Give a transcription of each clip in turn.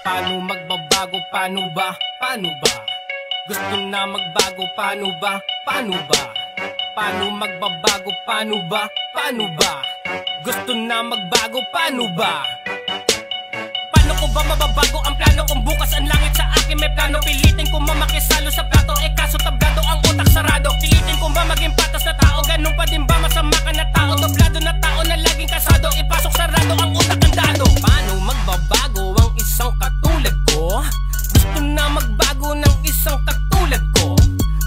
Paano magbabago? Paano ba? Paano ba? Gusto na magbago? Paano ba? Paano ba? Paano magbabago? Paano ba? Paano ba? Gusto na magbago? Paano ba? Paano ko ba mababago ang plano kung bukas ang langit sa akin may plano? Pilitin ko mamakisalo sa plato, kaso tablado ang utak sarado. Pilitin ko ba maging patas na tao, ganun pa din ba masama ka na tao? Doblado na tao na laging kasado, ipasok sarado ang utak ang dado. Paano magbabago ang isang katulad ko? Gusto na magbago ng isang katulad ko.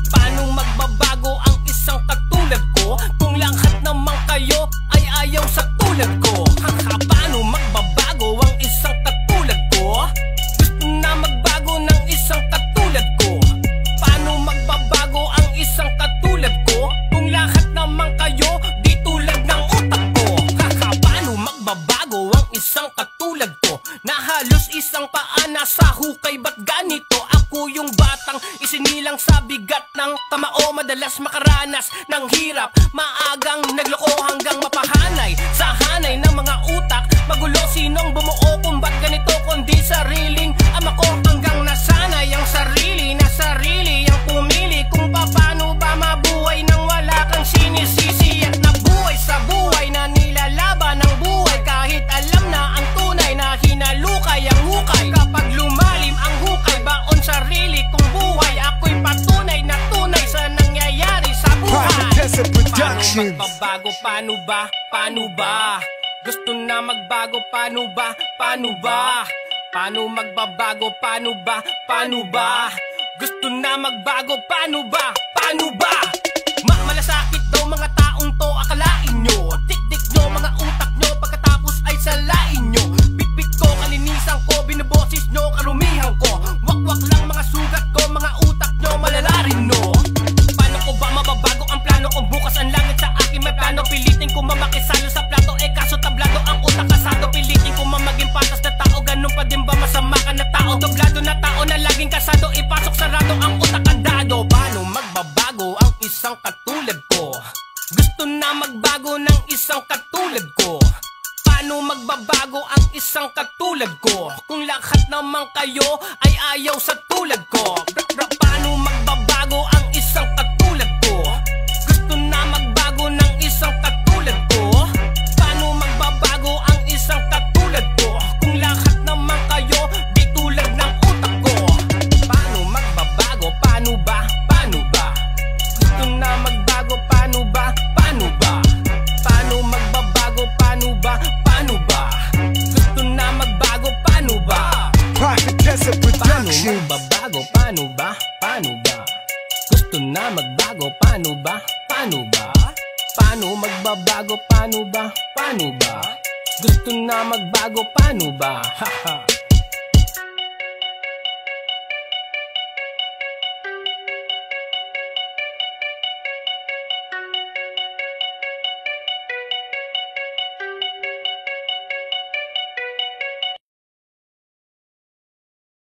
Paano magbabago ang isang katulad ko kung lahat naman kayo ay ayaw sa tulad ko? Paano magbabago ang isang katulad ko? Gusto na magbago ng isang katulad ko. Paano magbabago ang isang katulad ko kung lahat naman kayo di tulad ng utak ko? Paano magbabago ang isang katulad ko na halos isang paa nasa hukay? Ba't ganito? Ako yung batang isinilang sa bigat ng kamao, madalas makaranas ng hirap, maagang nagloko hanggang mapahanay sa hanay ng mga utak. Magulo sinong bumuo kung ba't ganito, kundi sariling ama ko hanggang nasanay ang sarili na sarili ang pumili kung paano ba mabuhay nang wala kang sinisisi at nabuhay sa buhay na nilalaban ng buhay kahit alam na ang tunay na hinalukay ang hukay. Kapag lumalim ang hukay, baon sarili kong buhay, ako'y patunay na tunay sa nangyayari sa buhay. Paano magbabago? Paano ba? Paano ba? Gusto na magbago? Paano ba? Paano ba? Paano magbabago? Paano ba? Paano ba? Gusto na magbago? Paano ba? Paano ba? Malasakit daw mga taong to, akalain nyo. Dik-dik nyo mga utak nyo, pagkatapos ay salain nyo. Bit-bit ko, kalinisan ko, binobosis nyo, karumihan ko. Wak-wak lang mga sugat ko, mga utak nyo, malalarin no. Paano ko ba mababago ang plano kung bukas ang langit sa akin may plano? Pilitin ko mamakisalo sa plato, kaso tablado ang utak kasado. Pilitin ko maging patas na tao, ganun pa din ba masama ka na tao? Doblado na tao na laging kasado, ipasok sarado ang utak ang dado. Paano magbabago ang isang katulad ko? Gusto na magbago ng isang katulad ko. Paano magbabago ang isang katulad ko kung lahat naman kayo ay ayaw sa tulad ko? Paano magbabago ang isang katulad ko? Gusto na magbago ng isang katulad ko. Paano magbabago ang isang katulad ko kung lahat naman kayo di tulad ng utak ko? Paano magbabago? Paano ba? Paano ba? Gusto na magbago? Paano ba? Paano ba? Paano magbabago? Paano ba? Paano ba? Gusto na magbago? Paano ba? Paano magbabago? Paano ba? Paano ba? Gusto na magbago? Paano ba? Paano ba? Paano magbabago? Paano ba? Paano ba? Gusto na magbago? Paano ba? Haha.